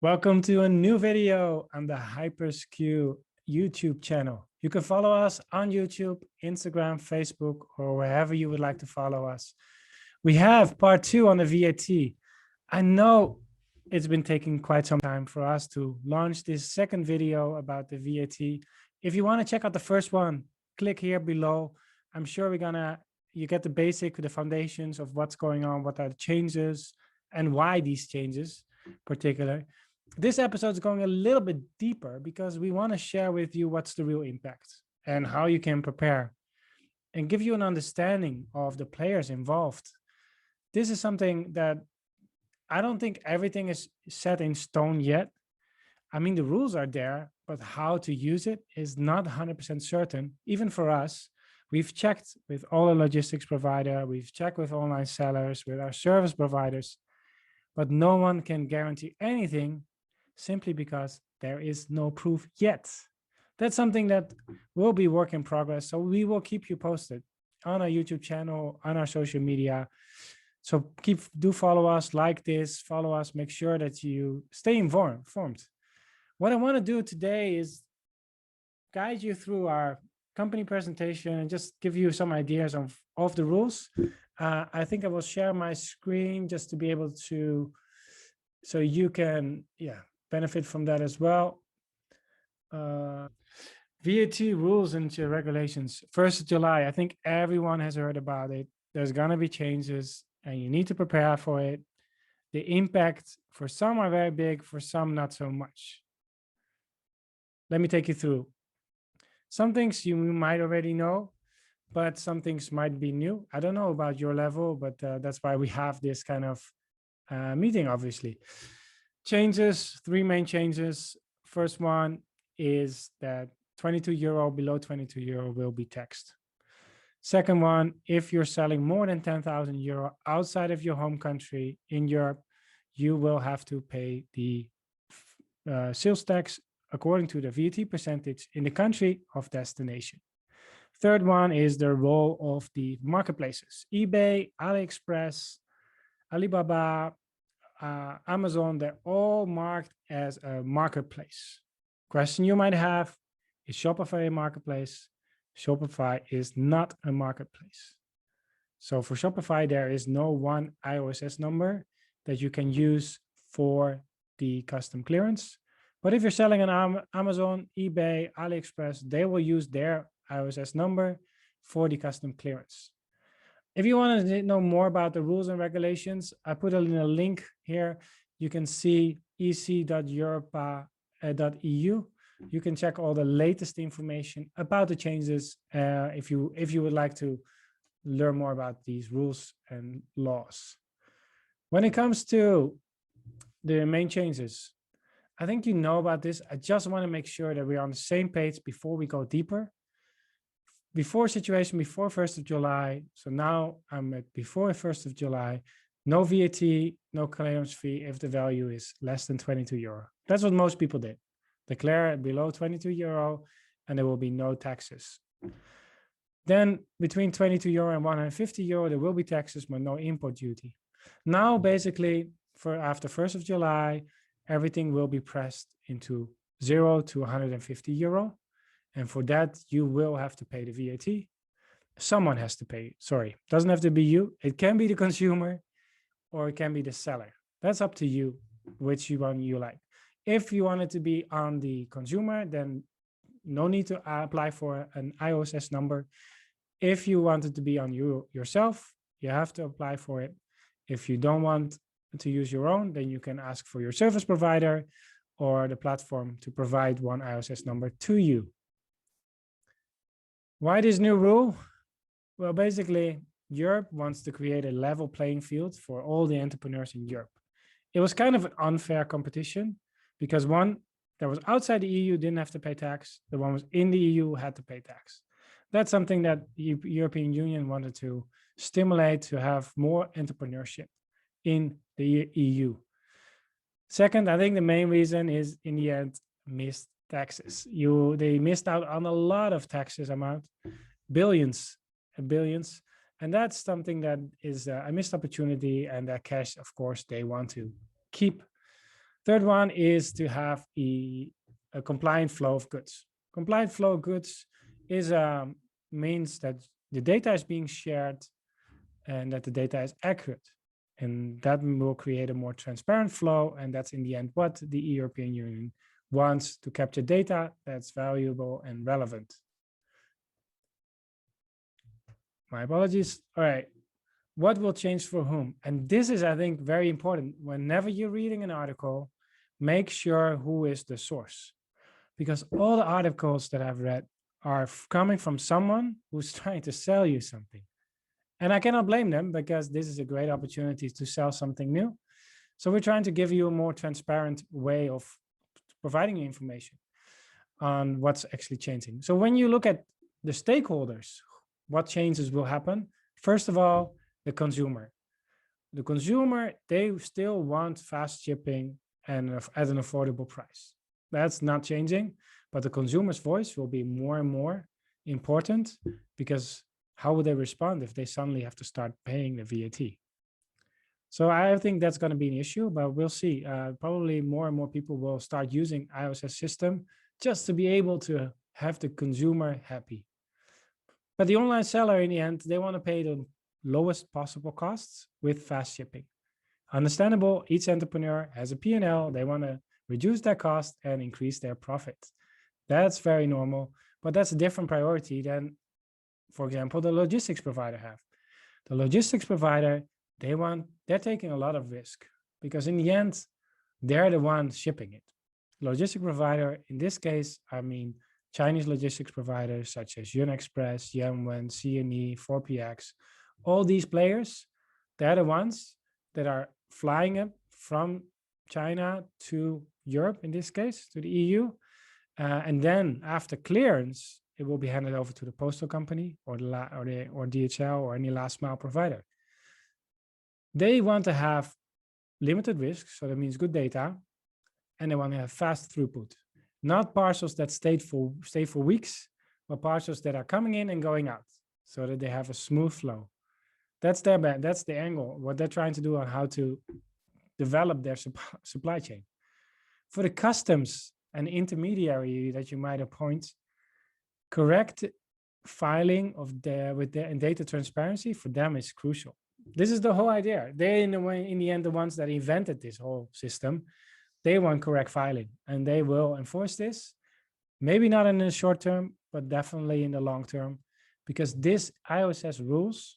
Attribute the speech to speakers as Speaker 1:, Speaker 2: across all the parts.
Speaker 1: Welcome to a new video on the HyperSKU YouTube channel. You can follow us on YouTube, Instagram, Facebook, or wherever you would like to follow us. We have part 2 on the VAT. I know it's been taking quite some time for us to launch this second video about the VAT. If you want to check out the first one, click here below. I'm sure you get the foundations of what's going on, what are the changes, and why these changes particular. This episode is going a little bit deeper because we want to share with you what's the real impact and how you can prepare and give you an understanding of the players involved. This is something that I don't think everything is set in stone yet. I mean, the rules are there, but how to use it is not 100% certain. Even for us, we've checked with all the logistics provider, we've checked with online sellers, with our service providers, but no one can guarantee anything simply because there is no proof yet. That's something that will be work in progress. So we will keep you posted on our YouTube channel, on our social media. So do follow us, like this, follow us, make sure that you stay informed. What I want to do today is guide you through our company presentation and just give you some ideas of the rules. I think I will share my screen just to be able to, so you can, benefit from that as well. VAT rules and regulations, 1st of July. I think everyone has heard about it. There's gonna be changes and you need to prepare for it. The impact for some are very big, for some not so much. Let me take you through. Some things you might already know, but some things might be new. I don't know about your level, but that's why we have this kind of meeting, obviously. Changes, 3 main changes. First one is that €22, below €22 will be taxed. Second one, if you're selling more than €10,000 outside of your home country in Europe, you will have to pay the sales tax according to the VAT percentage in the country of destination. Third one is the role of the marketplaces. eBay, AliExpress, Alibaba, Amazon, they're all marked as a marketplace. Question you might have, is Shopify a marketplace? Shopify is not a marketplace. So for Shopify, there is no one IOSS number that you can use for the custom clearance. But if you're selling on Amazon, eBay, AliExpress, they will use their IOSS number for the custom clearance. If you want to know more about the rules and regulations, I put a link here. You can see ec.europa.eu. You can check all the latest information about the changes if you would like to learn more about these rules and laws. When it comes to the main changes, I think you know about this. I just want to make sure that we're on the same page before we go deeper. Before 1st of July. So now I'm at before 1st of July, no VAT, no clearance fee if the value is less than €22. That's what most people did. Declare it below €22 and there will be no taxes. Then between €22 and €150, there will be taxes, but no import duty. Now, basically, after 1st of July, everything will be pressed into €0 to €150. And for that, you will have to pay the VAT. Someone has to pay. Sorry, doesn't have to be you. It can be the consumer or it can be the seller. That's up to you, which one you like. If you want it to be on the consumer, then no need to apply for an IOSS number. If you want it to be on you yourself, you have to apply for it. If you don't want to use your own, then you can ask for your service provider or the platform to provide one IOSS number to you. Why this new rule? Well, basically, Europe wants to create a level playing field for all the entrepreneurs in Europe. It was kind of an unfair competition because one that was outside the EU didn't have to pay tax. The one was in the EU had to pay tax. That's something that the European Union wanted to stimulate, to have more entrepreneurship in the EU. Second, I think the main reason is in the end, missed taxes. They missed out on a lot of taxes amount, billions and billions. And that's something that is a missed opportunity, and that cash, of course, they want to keep. Third one is to have a compliant flow of goods. Compliant flow of goods is means that the data is being shared and that the data is accurate. And that will create a more transparent flow. And that's in the end what the European Union wants, to capture data that's valuable and relevant. My apologies. All right. What will change for whom? And this is, I think, very important. Whenever you're reading an article, make sure who is the source. Because all the articles that I've read are coming from someone who's trying to sell you something. And I cannot blame them, because this is a great opportunity to sell something new. So we're trying to give you a more transparent way of providing you information on what's actually changing. So when you look at the stakeholders, what changes will happen? First of all, the consumer. The consumer, they still want fast shipping and at an affordable price. That's not changing, but the consumer's voice will be more and more important, because how would they respond if they suddenly have to start paying the VAT? So I think that's going to be an issue, but we'll see. Probably more and more people will start using IOSS system just to be able to have the consumer happy. But the online seller, in the end, they want to pay the lowest possible costs with fast shipping. Understandable, each entrepreneur has a P&L. They want to reduce their cost and increase their profit. That's very normal, but that's a different priority than, for example, the logistics provider have. The logistics provider, they're taking a lot of risk, because in the end, they're the ones shipping it. Logistic provider, in this case, I mean, Chinese logistics providers such as Yun Express, Yanwen, CNE, 4PX, all these players, they're the ones that are flying it from China to Europe, in this case, to the EU. And then after clearance, it will be handed over to the postal company or DHL or any last mile provider. They want to have limited risk, so that means good data, and they want to have fast throughput. Not parcels that stay for weeks, but parcels that are coming in and going out, so that they have a smooth flow. That's the angle, what they're trying to do on how to develop their supply chain. For the customs and intermediary that you might appoint, correct filing of with their data transparency for them is crucial. This is the whole idea. They, in the end, the ones that invented this whole system. They want correct filing, and they will enforce this. Maybe not in the short term, but definitely in the long term, because this IOSS rules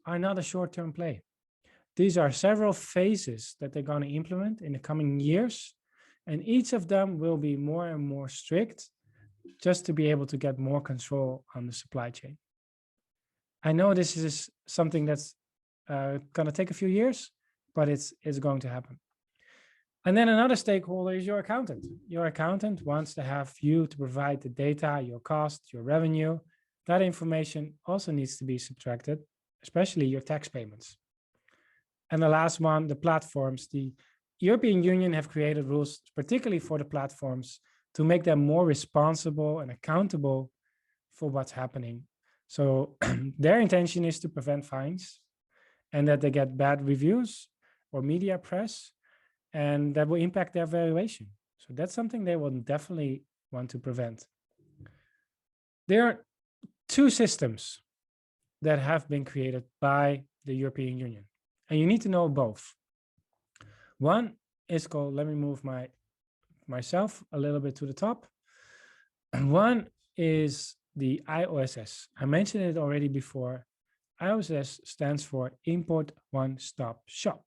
Speaker 1: are not a short-term play. These are several phases that they're going to implement in the coming years, and each of them will be more and more strict, just to be able to get more control on the supply chain. I know this is something that's going to take a few years, but it's going to happen. And then another stakeholder is your accountant. Your accountant wants to have you to provide the data, your cost, your revenue. That information also needs to be subtracted, especially your tax payments. And the last one, the platforms. The European Union have created rules, particularly for the platforms, to make them more responsible and accountable for what's happening. So their intention is to prevent fines and that they get bad reviews or media press, and that will impact their valuation. So that's something they will definitely want to prevent. There are two systems that have been created by the European Union, and you need to know both. One is called, let me move myself a little bit to the top. And one is the IOSS. I mentioned it already before. IOSS stands for Import One Stop Shop.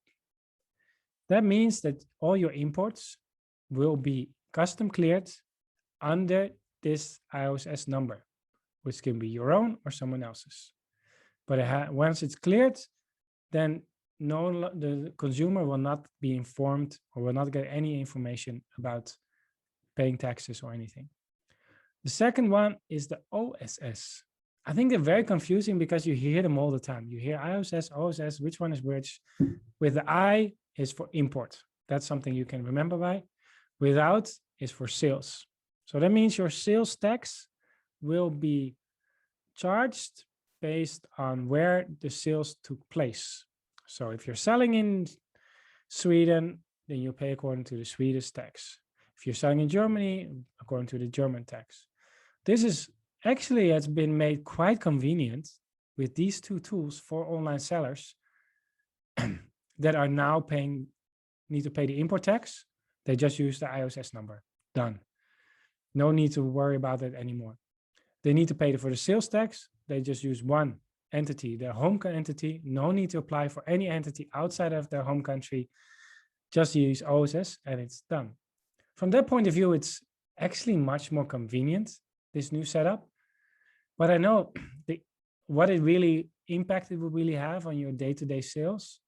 Speaker 1: That means that all your imports will be custom cleared under this IOSS number, which can be your own or someone else's. But once it's cleared, then the consumer will not be informed or will not get any information about paying taxes or anything. The second one is the OSS. I think they're very confusing because you hear them all the time. You hear IOSS, OSS, which one is which? With the I is for import. That's something you can remember by. Without is for sales. So that means your sales tax will be charged based on where the sales took place. So if you're selling in Sweden, then you pay according to the Swedish tax. If you're selling in Germany, according to the German tax. This is actually has been made quite convenient with these two tools for online sellers that are now need to pay the import tax. They just use the IOSS number. Done. No need to worry about it anymore. They need to pay for the sales tax. They just use one entity, their home entity. No need to apply for any entity outside of their home country. Just use OSS and it's done. From that point of view, it's actually much more convenient, this new setup. But I know what it really impact it will really have on your day-to-day sales.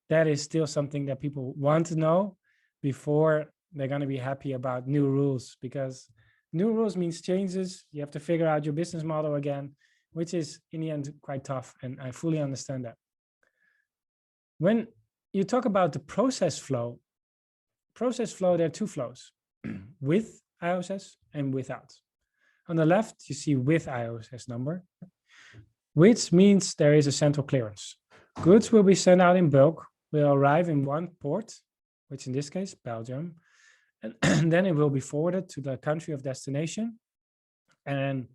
Speaker 1: That is still something that people want to know before they're going to be happy about new rules, because new rules means changes. You have to figure out your business model again, which is in the end quite tough. And I fully understand that. When you talk about the process flow, there are two flows, with IOSS and without. On the left, you see with IOSS number, which means there is a central clearance. Goods will be sent out in bulk, will arrive in one port, which in this case, Belgium, and then it will be forwarded to the country of destination, and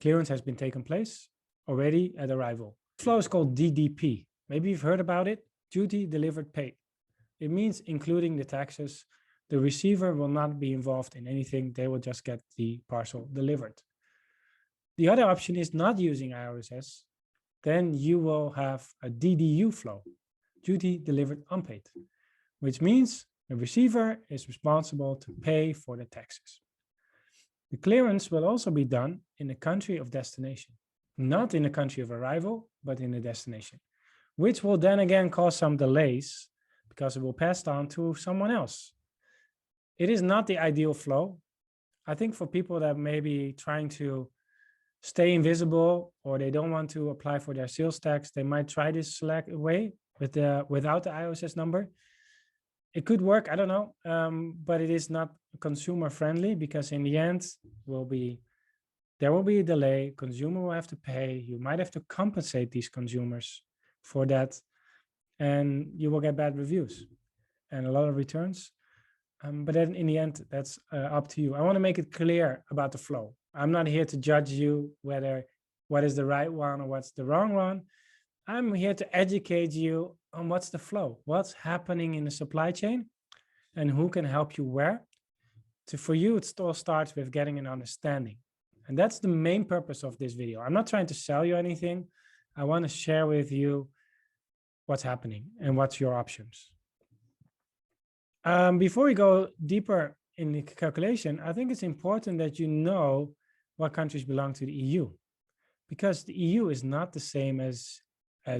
Speaker 1: clearance has been taken place already at arrival. This flow is called DDP. Maybe you've heard about it, duty delivered paid. It means including the taxes. The receiver will not be involved in anything. They will just get the parcel delivered. The other option is not using IOSS. Then you will have a DDU flow, duty delivered unpaid, which means the receiver is responsible to pay for the taxes. The clearance will also be done in the country of destination, not in the country of arrival, but in the destination, which will then again cause some delays because it will pass on to someone else. It is not the ideal flow. I think for people that may be trying to stay invisible or they don't want to apply for their sales tax, they might try this select way without the IOSS number. It could work, I don't know, but it is not consumer friendly, because in the end there will be a delay. Consumer will have to pay. You might have to compensate these consumers for that, and you will get bad reviews and a lot of returns. But then in the end, that's up to you. I want to make it clear about the flow. I'm not here to judge you what is the right one or what's the wrong one. I'm here to educate you on what's the flow, what's happening in the supply chain, and who can help you where. For you, it all starts with getting an understanding. And that's the main purpose of this video. I'm not trying to sell you anything. I want to share with you what's happening and what's your options. Before we go deeper in the calculation, I think it's important that you know what countries belong to the EU, because the EU is not the same as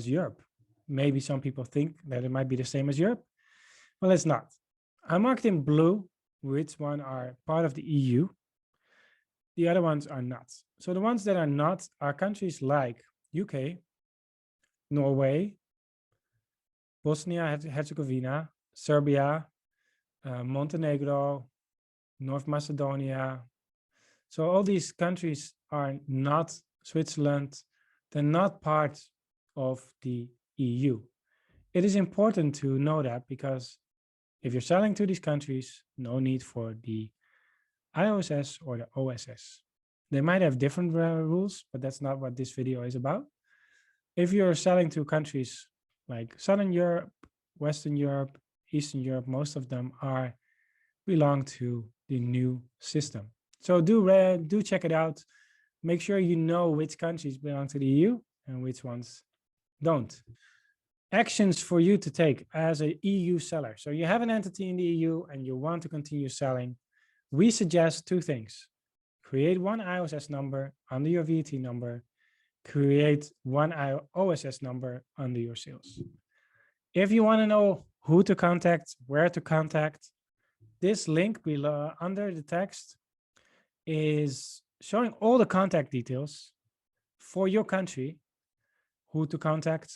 Speaker 1: Europe. Maybe some people think that it might be the same as Europe. Well, it's not. I marked in blue which one are part of the EU. The other ones are not. So the ones that are not are countries like UK, Norway, Bosnia-Herzegovina, Serbia, Montenegro, North Macedonia. So all these countries are not Switzerland. They're not part of the EU. It is important to know that, because if you're selling to these countries, no need for the IOSS or the OSS. They might have different rules, but that's not what this video is about. If you're selling to countries like Southern Europe, Western Europe, Eastern Europe, most of them belong to the new system. So do check it out. Make sure you know which countries belong to the EU and which ones don't. Actions for you to take as an EU seller. So you have an entity in the EU and you want to continue selling. We suggest two things. Create one IOSS number under your VAT number. Create one OSS number under your sales. If you want to know who to contact, where to contact, this link below under the text is showing all the contact details for your country, who to contact,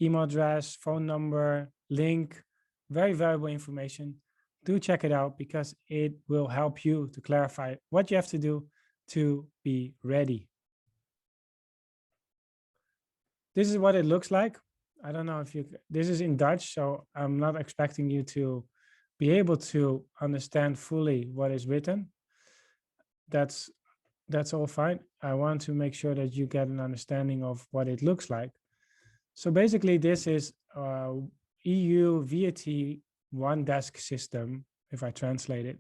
Speaker 1: email address, phone number, link, very valuable information. Do check it out, because it will help you to clarify what you have to do to be ready. This is what it looks like. I don't know if this is in Dutch, so I'm not expecting you to be able to understand fully what is written, that's all fine. I want to make sure that you get an understanding of what it looks like. So basically, this is EU VAT one desk system, if I translate it.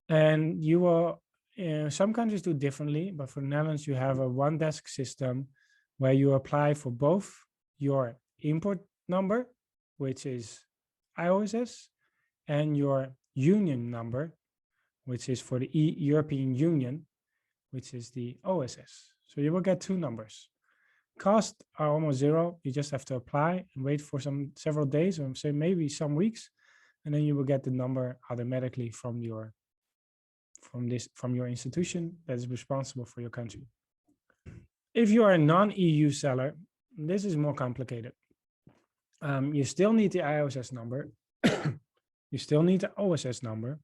Speaker 1: And you will, some countries do differently, but for the Netherlands, you have a one desk system where you apply for both your import number, which is IOSS, and your union number, which is for the European Union, which is the OSS. So you will get two numbers. Costs are almost zero. You just have to apply and wait for several days, or say maybe some weeks, and then you will get the number automatically from your institution that is responsible for your country. If you are a non-EU seller, this is more complicated. You still need the IOSS number. You still need the OSS number,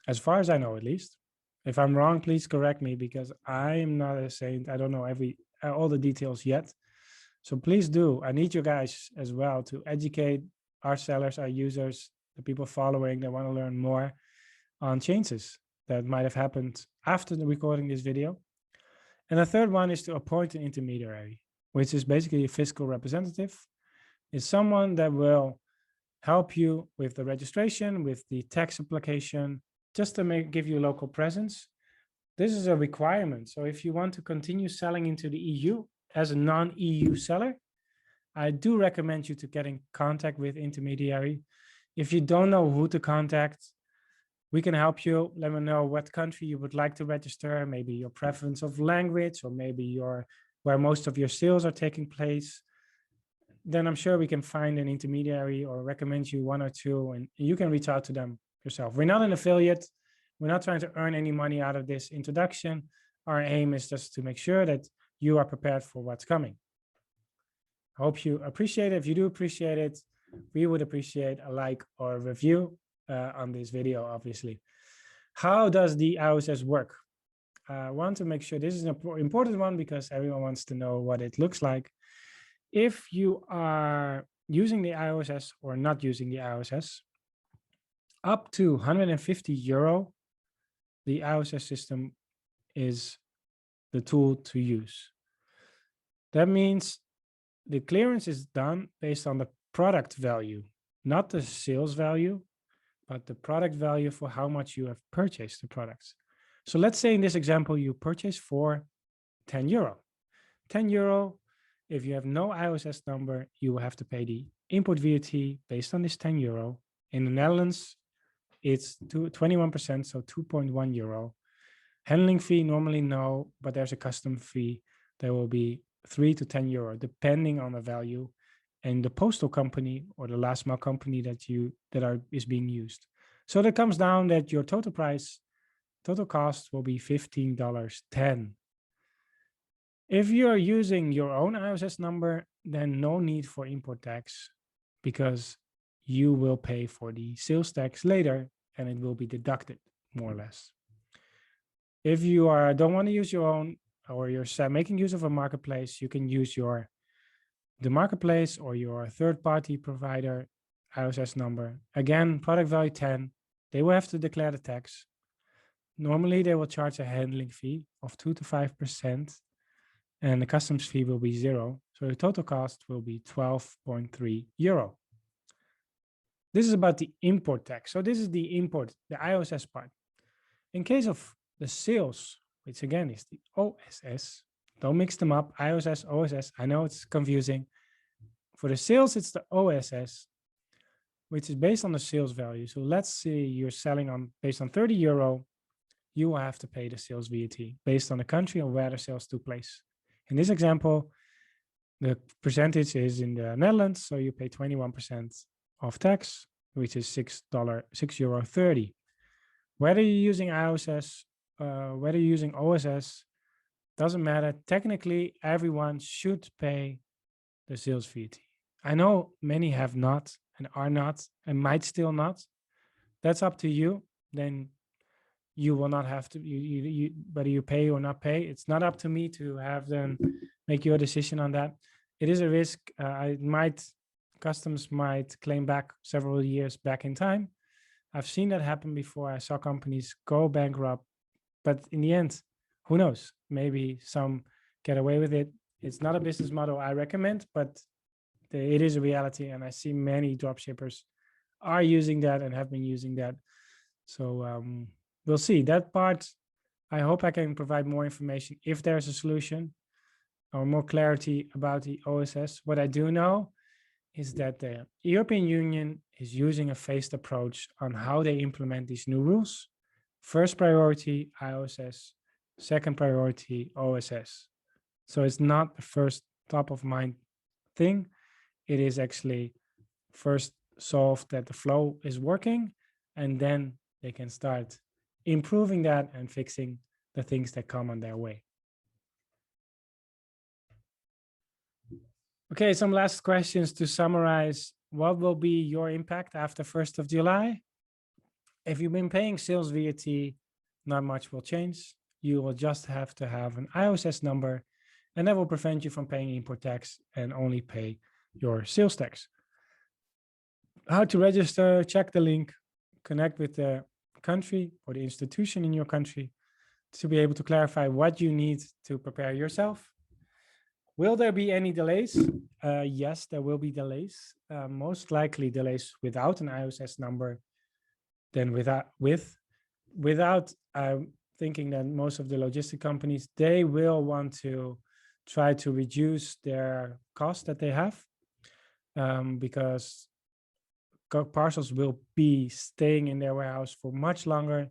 Speaker 1: as far as I know, at least. If I'm wrong, please correct me, because I am not a saint. I don't know all the details yet. So please do. I need you guys as well to educate our sellers, our users, the people following that want to learn more on changes that might have happened after the recording this video. And the third one is to appoint an intermediary, which is basically a fiscal representative. It's someone that will help you with the registration, with the tax application, just to give you local presence. This is a requirement. So if you want to continue selling into the EU as a non-EU seller, I do recommend you to get in contact with intermediary. If you don't know who to contact, we can help you. Let me know what country you would like to register, maybe your preference of language, or maybe where most of your sales are taking place. Then I'm sure we can find an intermediary or recommend you one or two, and you can reach out to them yourself. We're not an affiliate. We're not trying to earn any money out of this introduction. Our aim is just to make sure that you are prepared for what's coming. I hope you appreciate it. If you do appreciate it, we would appreciate a like or a review on this video, obviously. How does the IOSS work? I want to make sure this is an important one because everyone wants to know what it looks like. If you are using the IOSS or not using the IOSS, up to 150 euro, the IOSS system is the tool to use. That means the clearance is done based on the product value, not the sales value, but the product value for how much you have purchased the products. So let's say in this example, you purchase for 10 euro. 10 euro, if you have no IOSS number, you will have to pay the import VAT based on this 10 euro. In the Netherlands, it's 21%, so 2.1 euro. Handling fee, normally no, but there's a custom fee. There will be 3 to 10 euro, depending on the value and the postal company or the last mile company is being used. So that comes down that your total cost will be $15.10. If you're using your own IOSS number, then no need for import tax, because you will pay for the sales tax later and it will be deducted, more or less. If you don't want to use your own, or you're making use of a marketplace, you can use the marketplace or your third-party provider IOSS number. Again, product value 10, they will have to declare the tax. Normally, they will charge a handling fee of 2 to 5%, and the customs fee will be 0. So the total cost will be 12.3 euro. This is about the import tax. So this is the import, the IOSS part. In case of the sales, which again is the OSS, don't mix them up, IOSS, OSS. I know it's confusing. For the sales, it's the OSS, which is based on the sales value. So let's say you're selling based on 30 euro, you will have to pay the sales VAT based on the country or where the sales took place. In this example, the percentage is in the Netherlands, so you pay 21% of tax, which is €6.30. Whether you're using IOSS, whether you're using OSS, doesn't matter. Technically, everyone should pay the sales VAT. I know many have not and are not and might still not. That's up to you. Then you will not have to, whether you pay or not pay. It's not up to me to have them make your decision on that. It is a risk. It might customs might claim back several years back in time. I've seen that happen before. I saw companies go bankrupt, but in the end, who knows? Maybe some get away with it. It's not a business model I recommend, but it is a reality. And I see many dropshippers are using that and have been using that. So we'll see that part. I hope I can provide more information if there's a solution or more clarity about the OSS. What I do know is that the European Union is using a phased approach on how they implement these new rules. First priority, IOSS. Second priority, OSS. So it's not the first top of mind thing. It is actually first solve that the flow is working, and then they can start improving that and fixing the things that come on their way. Okay, some last questions to summarize. What will be your impact after 1st of July? If you've been paying sales VAT, not much will change. You will just have to have an IOSS number, and that will prevent you from paying import tax and only pay your sales tax. How to register, check the link, connect with the country or the institution in your country to be able to clarify what you need to prepare yourself. Will there be any delays? Yes, there will be delays. Most likely delays without an IOSS number than without. I'm thinking that most of the logistic companies, they will want to try to reduce their cost that they have because parcels will be staying in their warehouse for much longer.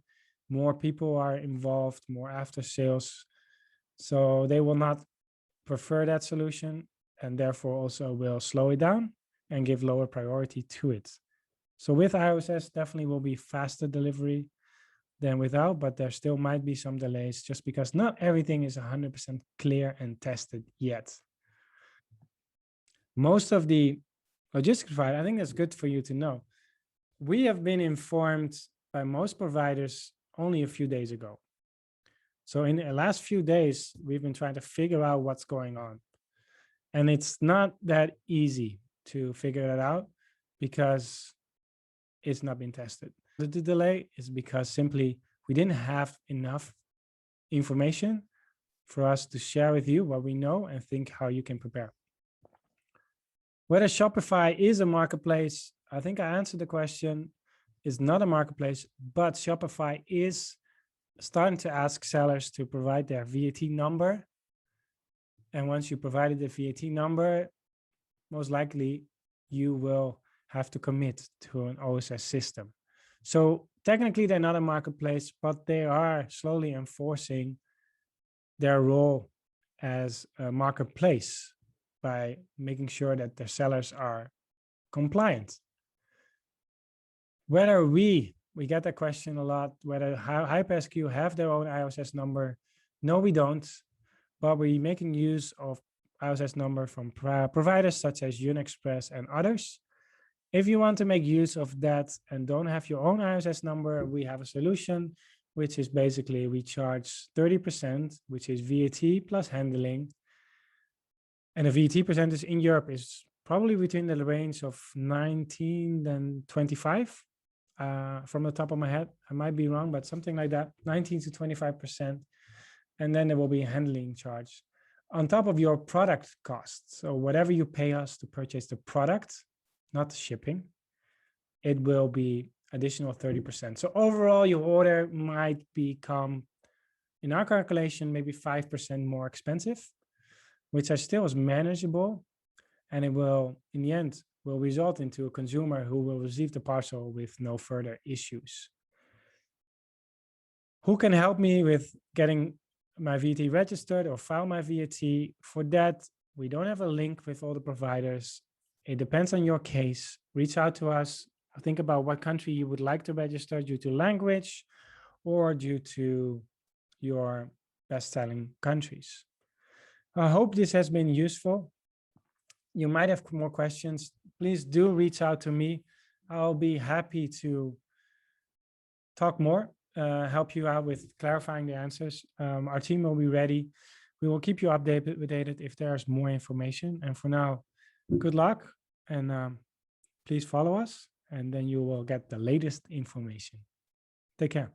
Speaker 1: More people are involved, more after sales. So they will not prefer that solution and therefore also will slow it down and give lower priority to it. So with IOSS, definitely will be faster delivery than without, but there still might be some delays just because not everything is 100% clear and tested yet. Most of the logistics providers, I think that's good for you to know. We have been informed by most providers only a few days ago. So in the last few days, we've been trying to figure out what's going on. And it's not that easy to figure that out because it's not been tested. The delay is because simply we didn't have enough information for us to share with you what we know and think how you can prepare. Whether Shopify is a marketplace, I think I answered the question. It's not a marketplace, but Shopify is starting to ask sellers to provide their VAT number. And once you provided the VAT number, most likely you will have to commit to an OSS system. So technically they're not a marketplace, but they are slowly enforcing their role as a marketplace by making sure that their sellers are compliant. Whether we get that question a lot, whether HyperSKU have their own IOSS number. No, we don't, but we're making use of IOSS number from providers such as Unexpress and others. If you want to make use of that and don't have your own IOSS number, we have a solution, which is basically we charge 30%, which is VAT plus handling. And the VAT percentage in Europe is probably between the range of 19 and 25 from the top of my head. I might be wrong, but something like that, 19 to 25%. And then there will be a handling charge on top of your product costs. So whatever you pay us to purchase the product, not the shipping, it will be additional 30%. So overall, your order might become, in our calculation, maybe 5% more expensive, which still is manageable. And it will, in the end, will result into a consumer who will receive the parcel with no further issues. Who can help me with getting my VAT registered or file my VAT? For that, we don't have a link with all the providers. It depends on your case. Reach out to us. Think about what country you would like to register due to language or due to your best-selling countries. I hope this has been useful. You might have more questions. Please do reach out to me. I'll be happy to talk more, help you out with clarifying the answers. Our team will be ready. We will keep you updated if there's more information. And for now, good luck And please follow us, and then you will get the latest information. Take care.